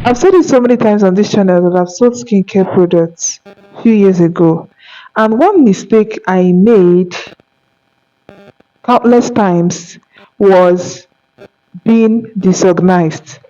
I've said it so many times on this channel that I've sold skincare products a few years ago. And one mistake I made countless times was being disorganized.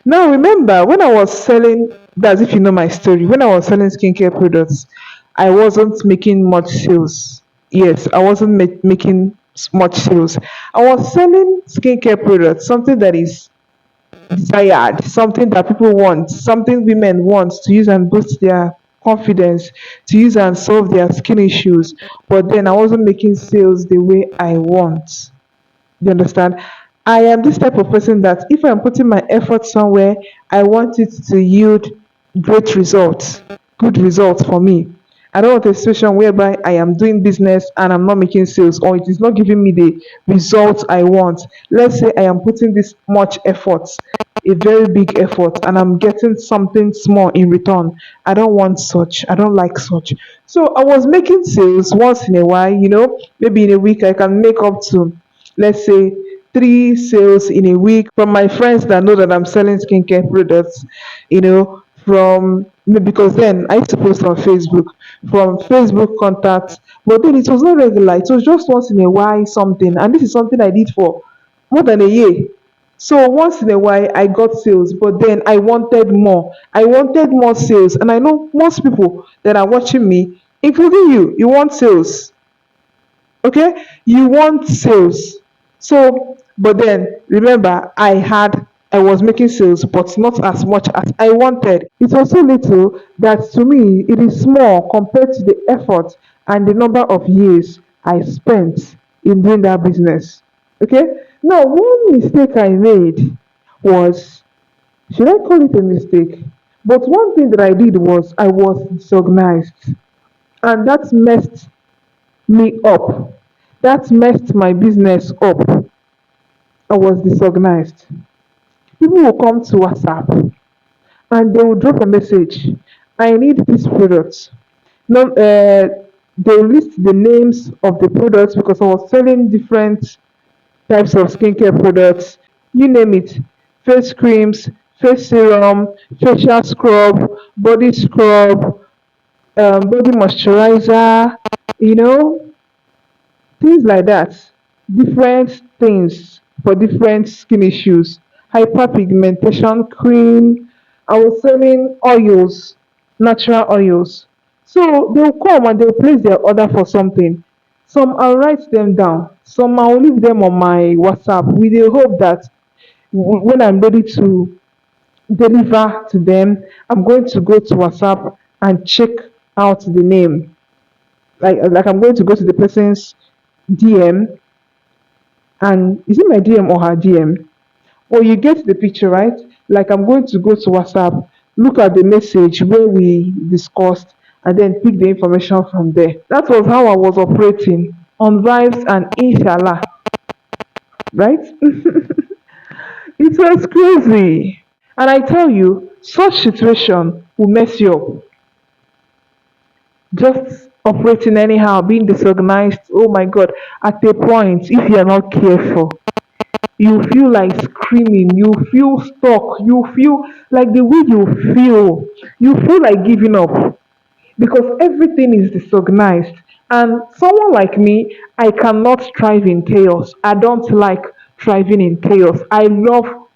Now, remember, when I was selling, that's if you know my story, when I was selling skincare products, I wasn't making much sales. Yes, I wasn't making much sales. I was selling skincare products, something that is desired, something that people want, something women want to use and boost their confidence, to use and solve their skin issues. But then I wasn't making sales the way I want. You understand? I am this type of person that if I'm putting my effort somewhere, I want it to yield great results, good results for me. I don't want a situation whereby I am doing business and I'm not making sales or it is not giving me the results I want. Let's say I am putting this much effort, a very big effort, and I'm getting something small in return. I don't want such. I don't like such. So I was making sales once in a while, maybe in a week I can make up to, let's say, three sales in a week from my friends that know that I'm selling skincare products, from because then I used to post on Facebook, from Facebook contacts, but then it was not regular. It was just once in a while something, and this is something I did for more than a year. So once in a while I got sales, but then I wanted more. I wanted more sales, and I know most people that are watching me, including you, you want sales. Okay, you want sales. So but then remember, I was making sales but not as much as I wanted. It was so little that to me it is small compared to the effort and the number of years I spent in doing that business. Okay, now one mistake I made was, should I call it a mistake, but one thing that I did was I was disorganized, and that messed me up. That messed my business up. I was disorganized. People will come to WhatsApp and they will drop a message. I need this product. No, they will list the names of the products because I was selling different types of skincare products. You name it: face creams, face serum, facial scrub, body scrub, body moisturizer, you know, things like that. Different things for different skin issues. Hyperpigmentation cream. I was selling oils, natural oils. So they'll come and they'll place their order for something. Some I'll write them down. Some I'll leave them on my WhatsApp with the hope that when I'm ready to deliver to them, I'm going to go to WhatsApp and check out the name. Like I'm going to go to the person's DM, and is it my DM or her DM? Or you get the picture, right? Like I'm going to go to WhatsApp, look at the message where we discussed, and then pick the information from there. That was how I was operating on vibes and inshallah, right? It was crazy. And I tell you, such situation will mess you up. Just operating anyhow, being disorganized. Oh my God. At a point, if you're not careful, you feel like screaming, you feel stuck, you feel like the way you feel like giving up because everything is disorganized. And someone like me, I cannot thrive in chaos. I don't like thriving in chaos. I love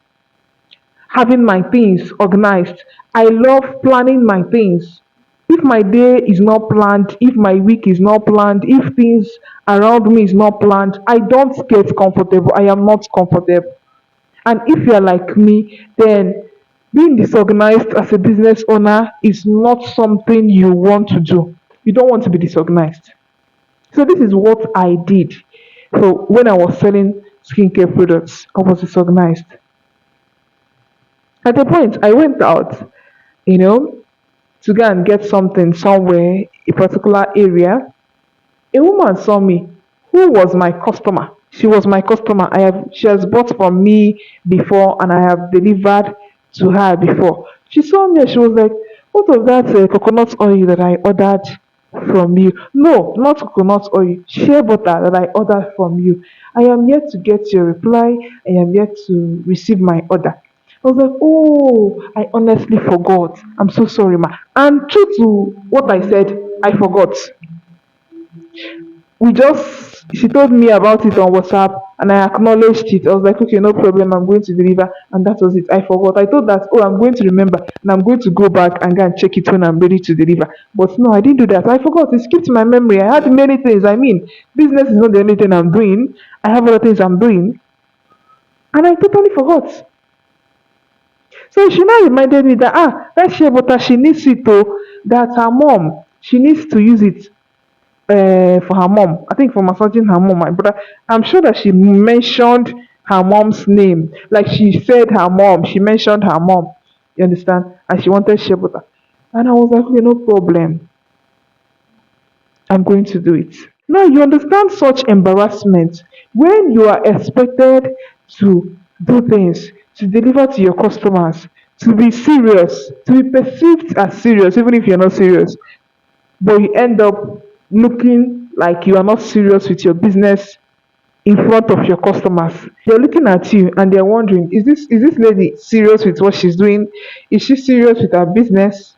having my things organized. I love planning my things. If my day is not planned, if my week is not planned, if things around me is not planned, I don't get comfortable. I am not comfortable. And if you're like me, then being disorganized as a business owner is not something you want to do. You don't want to be disorganized. So this is what I did. So when I was selling skincare products, I was disorganized. At a point, I went out, you know, to go and get something somewhere, a particular area. A woman saw me who was my customer. She was my customer. She has bought from me before and I have delivered to her before. She saw me and she was like, "What of that coconut oil that I ordered from you?" No, not coconut oil, shea butter that I ordered from you. I am yet to get your reply. I am yet to receive my order. I was like, oh, I honestly forgot. I'm so sorry, ma. And true to what I said, I forgot. She told me about it on WhatsApp and I acknowledged it. I was like, okay, no problem, I'm going to deliver. And that was it. I forgot. I thought that, oh, I'm going to remember and I'm going to go back and go and check it when I'm ready to deliver. But no, I didn't do that. I forgot. It skipped my memory. I had many things. I mean, business is not the only thing I'm doing. I have other things I'm doing. And I totally forgot. So she now reminded me that, that shea butter, she needs it though, that her mom, she needs to use it for her mom. I think for massaging her mom, my brother. I'm sure that she mentioned her mom's name. Like she said her mom, she mentioned her mom. You understand? And she wanted shea butter. And I was like, okay, no problem. I'm going to do it. Now you understand such embarrassment when you are expected to do things, to deliver to your customers, to be serious, to be perceived as serious, even if you're not serious, but you end up looking like you are not serious with your business in front of your customers. They're looking at you and they're wondering, is this lady serious with what she's doing? Is she serious with her business?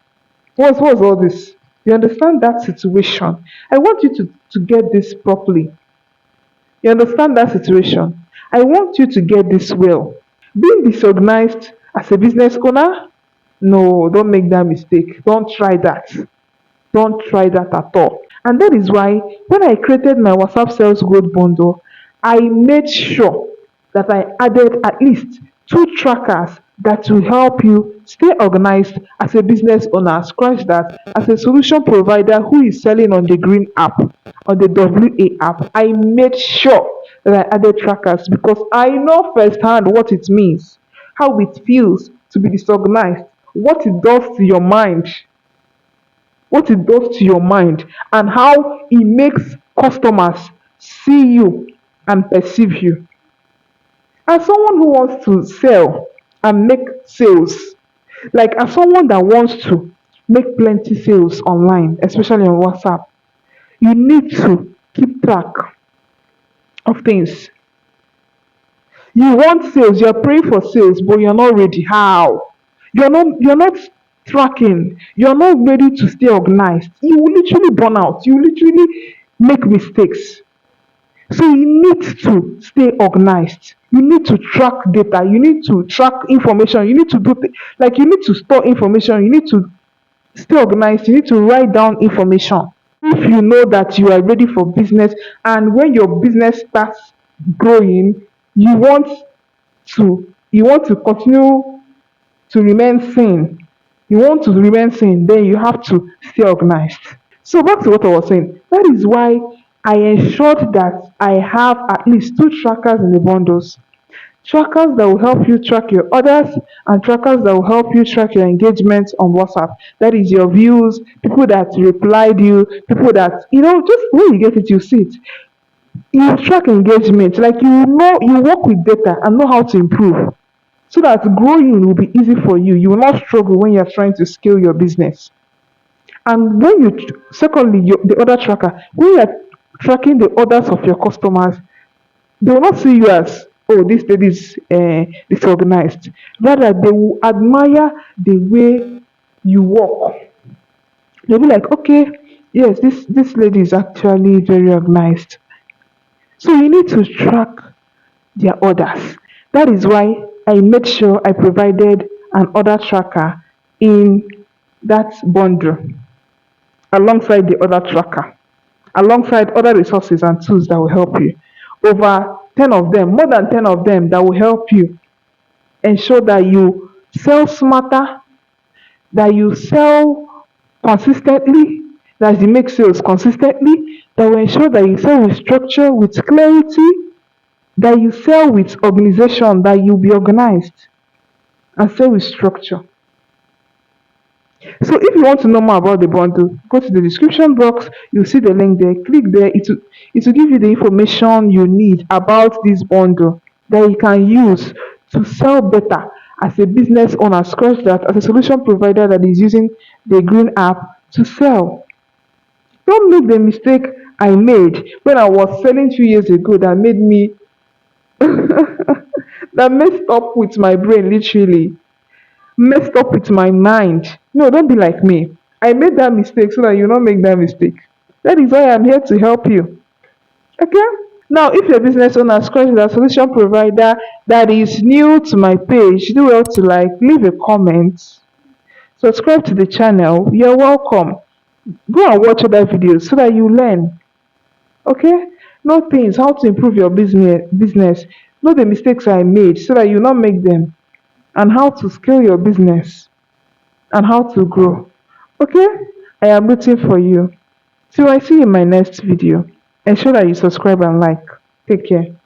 What's all this? You understand that situation? I want you to get this properly. You understand that situation? I want you to get this well. Being disorganized as a business owner? No, don't make that mistake. Don't try that. Don't try that at all. And that is why when I created my WhatsApp sales growth bundle, I made sure that I added at least two trackers that will help you stay organized as a business owner. Scratch that, as a solution provider who is selling on the green app, on the WA app. I made sure that I added trackers because I know firsthand what it means, how it feels to be disorganized, what it does to your mind, and how it makes customers see you and perceive you. As someone who wants to sell and make sales, like as someone that wants to make plenty sales online, especially on WhatsApp, you need to keep track of things. You want sales, you're praying for sales, but you're not ready. How? You're not tracking, you're not ready to stay organized. You will literally burn out, you will literally make mistakes. So you need to stay organized. You need to track data, you need to track information, you need to like you need to store information, you need to stay organized, you need to write down information. If you know that you are ready for business and when your business starts growing, you want you want to continue to remain sane. You want to remain sane, then you have to stay organized. So back to what I was saying. That is why I ensured that I have at least two trackers in the bundles. Trackers that will help you track your orders and trackers that will help you track your engagement on WhatsApp. That is your views, people that replied you, people that just when you get it, you see it. You track engagement, like you work with data and know how to improve. So that growing will be easy for you. You will not struggle when you're trying to scale your business. And secondly, the order tracker, when you're tracking the orders of your customers, they will not see you as, oh, this lady is disorganized. Rather, they will admire the way you work. They'll be like, okay, yes, this lady is actually very organized. So you need to track their orders. That is why I made sure I provided an order tracker in that bundle alongside the other tracker, alongside other resources and tools that will help you. Over 10 of them, more than 10 of them that will help you ensure that you sell smarter, that you sell consistently, that you make sales consistently, that will ensure that you sell with structure, with clarity, that you sell with organization, that you be organized and sell with structure. So if you want to know more about the bundle, go to the description box, you'll see the link there. Click there, it will give you the information you need about this bundle that you can use to sell better as a business owner. Scratch that, as a solution provider that is using the green app to sell. Don't make the mistake I made when I was selling 2 years ago that made me that messed up with my brain literally. messed up with my mind. No, don't be like me. I made that mistake so that you not make that mistake. That is why I'm here to help you. Okay? Now, if you're a business owner, scratch that solution provider that is new to my page, do well to like, leave a comment, subscribe to the channel. You're welcome. Go and watch other videos so that you learn. Okay? Know things, how to improve your business. Know the mistakes I made so that you not make them. And how to scale your business and how to grow. Okay? I am rooting for you. Till I see you in my next video. Ensure that you subscribe and like. Take care.